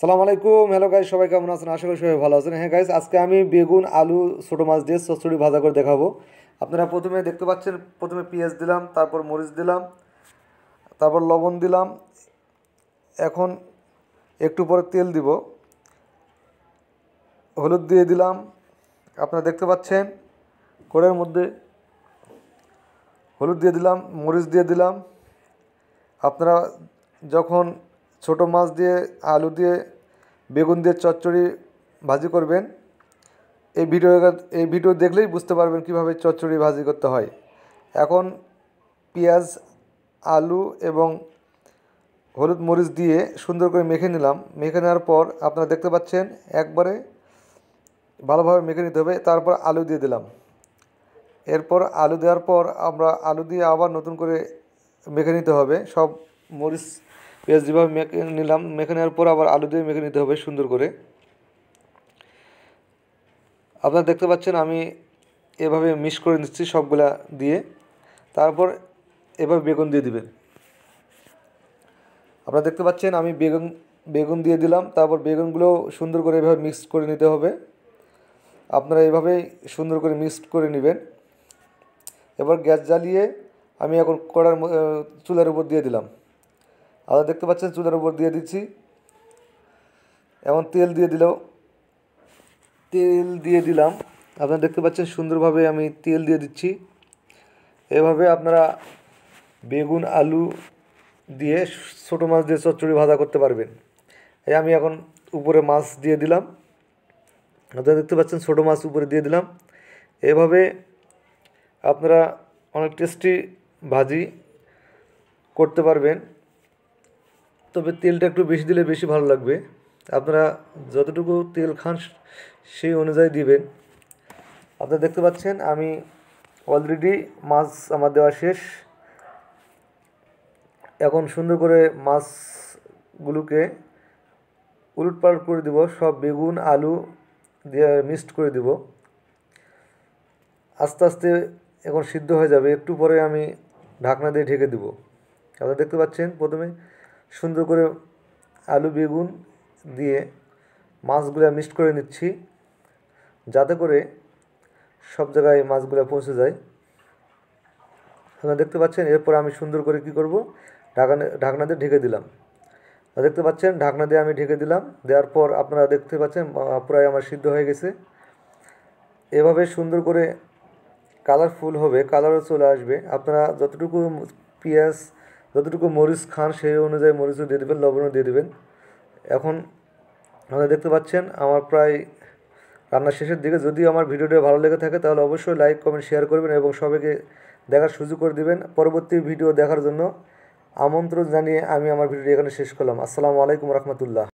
সালাম আলাইকুম। Hello guys, সবাই কেমন আছেন? আশা করি সবাই ভালো আছেন। হ্যাঁ গাইস, আজকে আমি বেগুন, আলু, ছোটো মাছ দিয়ে চচ্চড়ি ভাজা করে দেখাবো। আপনারা প্রথমে দেখতে পাচ্ছেন, প্রথমে পেঁয়াজ দিলাম, তারপর মরিচ দিলাম, তারপর লবণ দিলাম। এখন একটু পরে তেল দিব, হলুদ দিয়ে দিলাম। আপনারা দেখতে পাচ্ছেন কড়াইয়ের মধ্যে হলুদ দিয়ে দিলাম, মরিচ দিয়ে দিলাম। আপনারা যখন ছোটো মাছ দিয়ে, আলু দিয়ে, বেগুন দিয়ে চচ্চড়ি ভাজি করবেন, এই ভিডিও দেখলেই বুঝতে পারবেন কীভাবে চচ্চড়ি ভাজি করতে হয়। এখন পেঁয়াজ, আলু এবং হলুদ মরিচ দিয়ে সুন্দর করে মেখে নিলাম। মেখে নেওয়ার পর আপনারা দেখতে পাচ্ছেন একবারে ভালোভাবে মেখে নিতে হবে। তারপর আলু দিয়ে দিলাম। এরপর আলু দেওয়ার পর আমরা আলু দিয়ে আবার নতুন করে মেখে নিতে হবে। সব মরিচ পেঁয়াজ যেভাবে মেখে নিলাম, মেখে নেওয়ার পর আবার আলু দিয়ে মেখে নিতে হবে সুন্দর করে। আপনারা দেখতে পাচ্ছেন আমি এভাবে মিক্স করে নিচ্ছি সবগুলা দিয়ে। তারপর এভাবে বেগুন দিয়ে দিবেন। আপনারা দেখতে পাচ্ছেন আমি বেগুন দিয়ে দিলাম। তারপর বেগুনগুলো সুন্দর করে এভাবে মিক্স করে নিতে হবে। আপনারা এভাবেই সুন্দর করে মিক্স করে নেবেন। এবার গ্যাস জ্বালিয়ে আমি এখন চুলার উপর দিয়ে দিলাম। আপনারা দেখতে পাচ্ছেন চুলার উপর দিয়ে দিচ্ছি। এখন তেল দিয়ে দিলাম। আপনারা দেখতে পাচ্ছেন সুন্দরভাবে আমি তেল দিয়ে দিচ্ছি। এভাবে আপনারা বেগুন, আলু দিয়ে ছোটো মাছ দিয়ে চচ্চড়ি ভাজা করতে পারবেন। আমি এখন উপরে মাছ দিয়ে দিলাম। আপনারা দেখতে পাচ্ছেন ছোটো মাছ উপরে দিয়ে দিলাম। এভাবে আপনারা অনেক টেস্টি ভাজি করতে পারবেন। তবে তেলটা একটু বেশি দিলে বেশি ভালো লাগবে। আপনারা যতটুকু তেল খান সেই অনুযায়ী দিবেন। আপনারা দেখতে পাচ্ছেন আমি অলরেডি মাছ আমার দেওয়া শেষ। এখন সুন্দর করে মাছগুলোকে উলটপালট করে দিব। সব বেগুন, আলু দিয়ে মিক্সড করে দিব। আস্তে আস্তে এখন সিদ্ধ হয়ে যাবে। একটু পরে আমি ঢাকনা দিয়ে ঢেকে দিব। আপনারা দেখতে পাচ্ছেন প্রথমে সুন্দর করে আলু, বেগুন দিয়ে মাছগুলো মিক্সড করে নিচ্ছি, যাতে করে সব জায়গায় মাছগুলো পৌঁছে যায়। আপনারা দেখতে পাচ্ছেন এরপর আমি সুন্দর করে কী করব, ঢাকনা দিয়ে ঢেকে দিলাম। দেখতে পাচ্ছেন ঢাকনা দিয়ে আমি ঢেকে দিলাম। দেওয়ার পর আপনারা দেখতে পাচ্ছেন প্রায় আমার সিদ্ধ হয়ে গেছে। এভাবে সুন্দর করে কালারফুল হবে, কালারও চলে আসবে। আপনারা যতটুকু পেঁয়াজ, যতটুকু মরিচ খান সেই অনুযায়ী মরিচও দিয়ে দেবেন, লবণও দিয়ে দেবেন। এখন আপনারা দেখতে পাচ্ছেন আমার প্রায় রান্না শেষের দিকে। যদি আমার ভিডিওটা ভালো লেগে থাকে তাহলে অবশ্যই লাইক, কমেন্ট, শেয়ার করবেন এবং সবাইকে দেখার সুযোগ করে দেবেন। পরবর্তী ভিডিও দেখার জন্য আমন্ত্রণ জানিয়ে আমি আমার ভিডিও এখানে শেষ করলাম। আসসালামু আলাইকুম রহমতুল্লাহ।